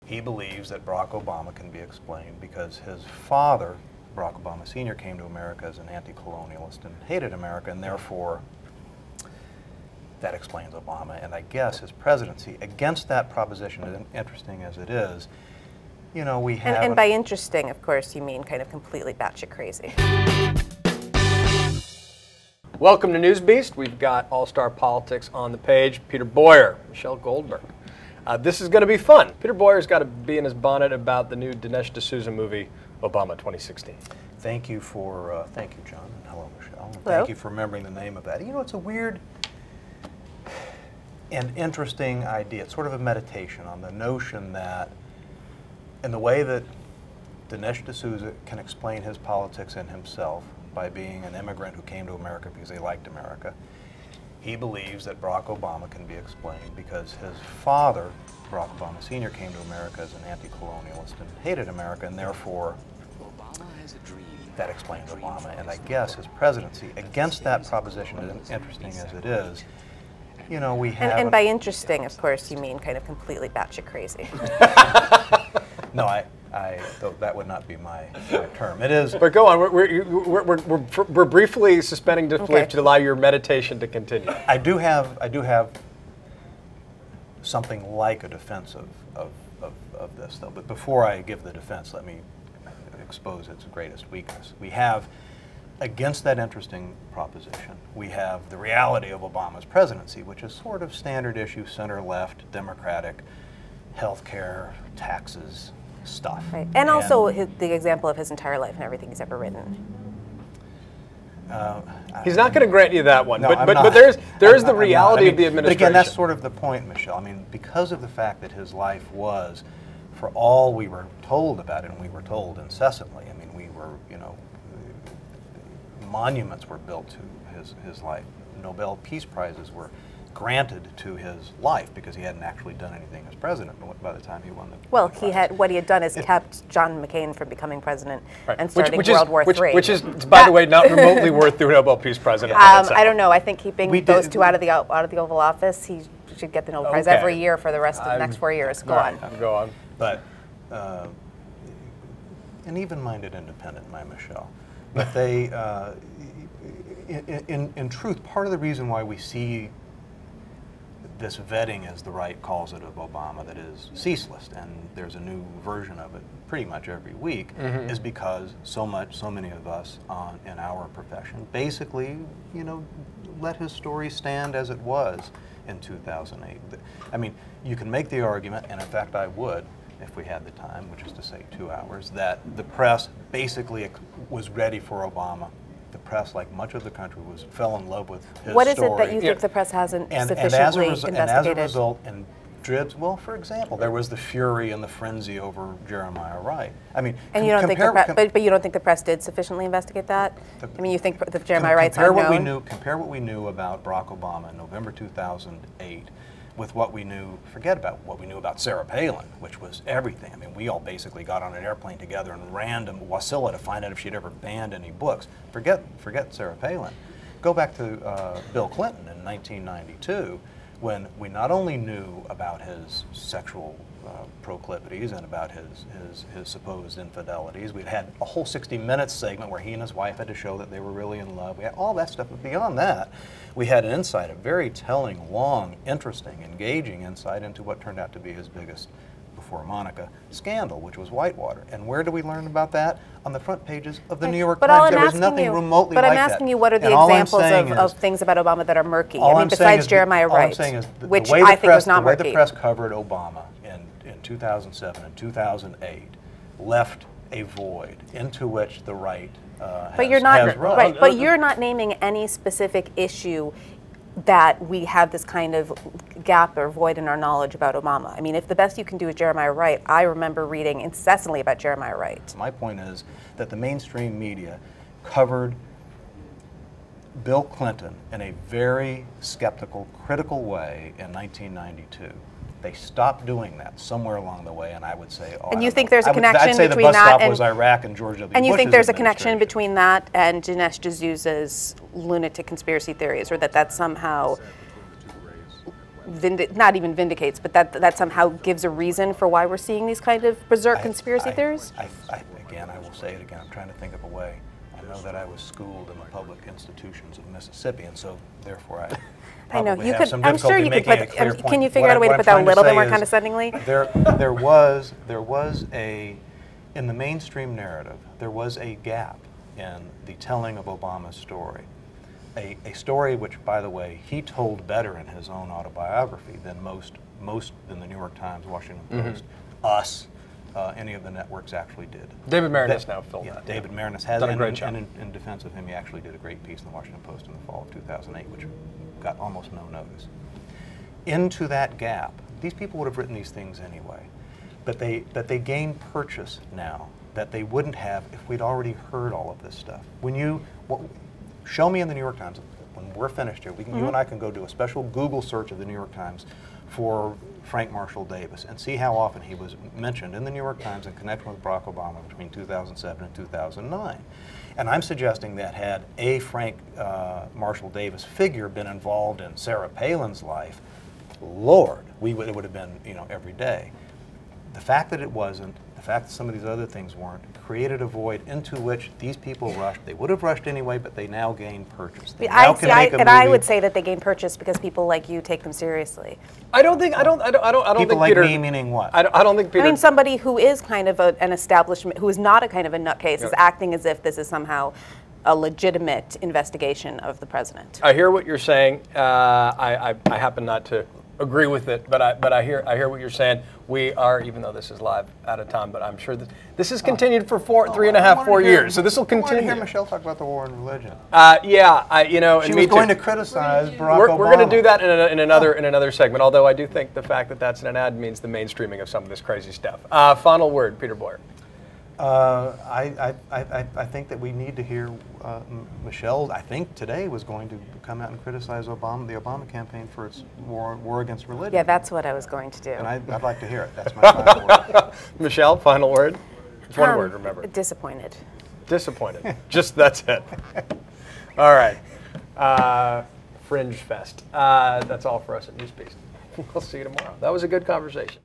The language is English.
He believes that Barack Obama can be explained because his father, Barack Obama Sr., came to America as an anti-colonialist and hated America, and therefore that explains Obama. And I guess his presidency, against that proposition, as interesting as it is, you know, we have... And by interesting, of course, you mean kind of completely batshit crazy. Welcome to NewsBeast. We've got All-Star Politics on the page. Peter Boyer, Michelle Goldberg. This is going to be fun. Peter Boyer's got to be in his bonnet about the new Dinesh D'Souza movie, Obama 2016. Thank you, John, and hello, Michelle. And hello. Thank you for remembering the name of that. You know, it's a weird and interesting idea. It's sort of a meditation on the notion that in the way that Dinesh D'Souza can explain his politics and himself by being an immigrant who came to America because he liked America, he believes that Barack Obama can be explained because his father, Barack Obama Sr., came to America as an anti-colonialist and hated America, and therefore that explains Obama. And I guess his presidency, against that proposition, as interesting as it is, you know, we have... And by interesting, of course, you mean kind of completely batshit crazy. No, that would not be my term. It is. But go on. We're briefly suspending disbelief to allow your meditation to continue. I do have something like a defense of this, though. But before I give the defense, let me expose its greatest weakness. We have, against that interesting proposition, we have the reality of Obama's presidency, which is sort of standard issue, center-left, democratic, healthcare, taxes, stuff. Right. And also the example of his entire life and everything he's ever written. He's not going to grant you that one, no, but there is the reality of the administration. But again, that's sort of the point, Michelle. I mean, because of the fact that his life was, for all we were told about it, and we were told incessantly, I mean, we were, you know, monuments were built to his life. Nobel Peace Prizes were granted to his life because he hadn't actually done anything as president by the time he won the Well, prize. what he had done is kept John McCain from becoming president and starting World War III. Which is, by the way, not remotely worth the Nobel Peace Prize in I don't know. I think keeping those two out of the Oval Office, he should get the Nobel Prize every year for the rest of the next 4 years. Go on. Go on. But an even-minded independent, my Michelle. But they, in truth, part of the reason why we see this vetting, as the right calls it, of Obama, that is ceaseless, and there's a new version of it pretty much every week, is because so many of us in our profession basically, you know, let his story stand as it was in 2008. I mean, you can make the argument, and in fact I would, if we had the time, which is to say 2 hours, that the press basically was ready for Obama. The press, like much of the country, fell in love with his story. What is it that you think the press hasn't sufficiently investigated? And as a result, in dribs, well, for example, there was the fury and the frenzy over Jeremiah Wright. I mean, and you don't think but you don't think the press did sufficiently investigate that? I mean, you think the Jeremiah Wright's unknown? Compare what we knew about Barack Obama in November 2008 with what we knew, forget about what we knew about Sarah Palin, which was everything. I mean, we all basically got on an airplane together and ran to Wasilla to find out if she'd ever banned any books. Forget Sarah Palin. Go back to Bill Clinton in 1992, when we not only knew about his sexual proclivities and about his supposed infidelities. We'd had a whole 60 Minutes segment where he and his wife had to show that they were really in love. We had all that stuff, but beyond that, we had an insight, a very telling, long, interesting, engaging insight into what turned out to be his biggest, before Monica, scandal, which was Whitewater. And where do we learn about that? On the front pages of the New York Times. There was nothing remotely like that. But I'm asking you, what are the examples of things about Obama that are murky? I mean, besides Jeremiah Wright, which I think was not murky. The way the press covered Obama in 2007 and 2008 left a void into which the right has run. Right, but you're not naming any specific issue that we have this kind of gap or void in our knowledge about Obama. I mean, if the best you can do is Jeremiah Wright, I remember reading incessantly about Jeremiah Wright. My point is that the mainstream media covered Bill Clinton in a very skeptical, critical way in 1992. They stopped doing that somewhere along the way, and I would say, and you think there's a connection between that? I'd say the bus stop was Iraq and George W. And you think there's a connection between that and Dinesh D'Souza's lunatic conspiracy theories, or that somehow not even vindicates, but that somehow gives a reason for why we're seeing these kind of berserk conspiracy theories? Again, I will say it again. I'm trying to think of a way. I know that I was schooled in the public institutions of Mississippi, and so therefore I know you have could. some I'm sure you could. But can you figure out a way to put that a little bit more condescendingly? There was in the mainstream narrative, there was a gap in the telling of Obama's story. A story which, by the way, he told better in his own autobiography than most than the New York Times, Washington Post, us, any of the networks actually did. David Marinus now filled that. David Marinus has done a great job. And in defense of him, he actually did a great piece in the Washington Post in the fall of 2008, which got almost no notice. Into that gap, these people would have written these things anyway, but they gain purchase now that they wouldn't have if we'd already heard all of this stuff. Show me in the New York Times, when we're finished here, you and I can go do a special Google search of the New York Times for Frank Marshall Davis and see how often he was mentioned in the New York Times in connection with Barack Obama between 2007 and 2009. And I'm suggesting that had a Frank Marshall Davis figure been involved in Sarah Palin's life, Lord, it would have been, every day. The fact that it wasn't, the fact that some of these other things weren't, created a void into which these people rushed. They would have rushed anyway, but they now gain purchase. I would say that they gain purchase because people like you take them seriously. I don't think People think like Peter, me, meaning what? I don't think Peter. I mean, somebody who is kind of an establishment, who is not a kind of a nutcase, is acting as if this is somehow a legitimate investigation of the president. I hear what you're saying. I happen not to agree with it, but I hear what you're saying. We are, even though this is live, out of time, but I'm sure that this has continued for 4 years, so this will continue. I want to hear Michelle talk about the war on religion. She was going to criticize Barack Obama. We're going to do that in another segment. Although I do think the fact that that's in an ad means the mainstreaming of some of this crazy stuff. Final word, Peter Boyer. I think that we need to hear Michelle. I think today was going to come out and criticize the Obama campaign for its war against religion. Yeah, that's what I was going to do. And I'd like to hear it. That's my final word. Michelle, final word. It's one word. Remember. Disappointed. Disappointed. That's it. All right. Fringe Fest. That's all for us at NewsBeast. We'll see you tomorrow. That was a good conversation.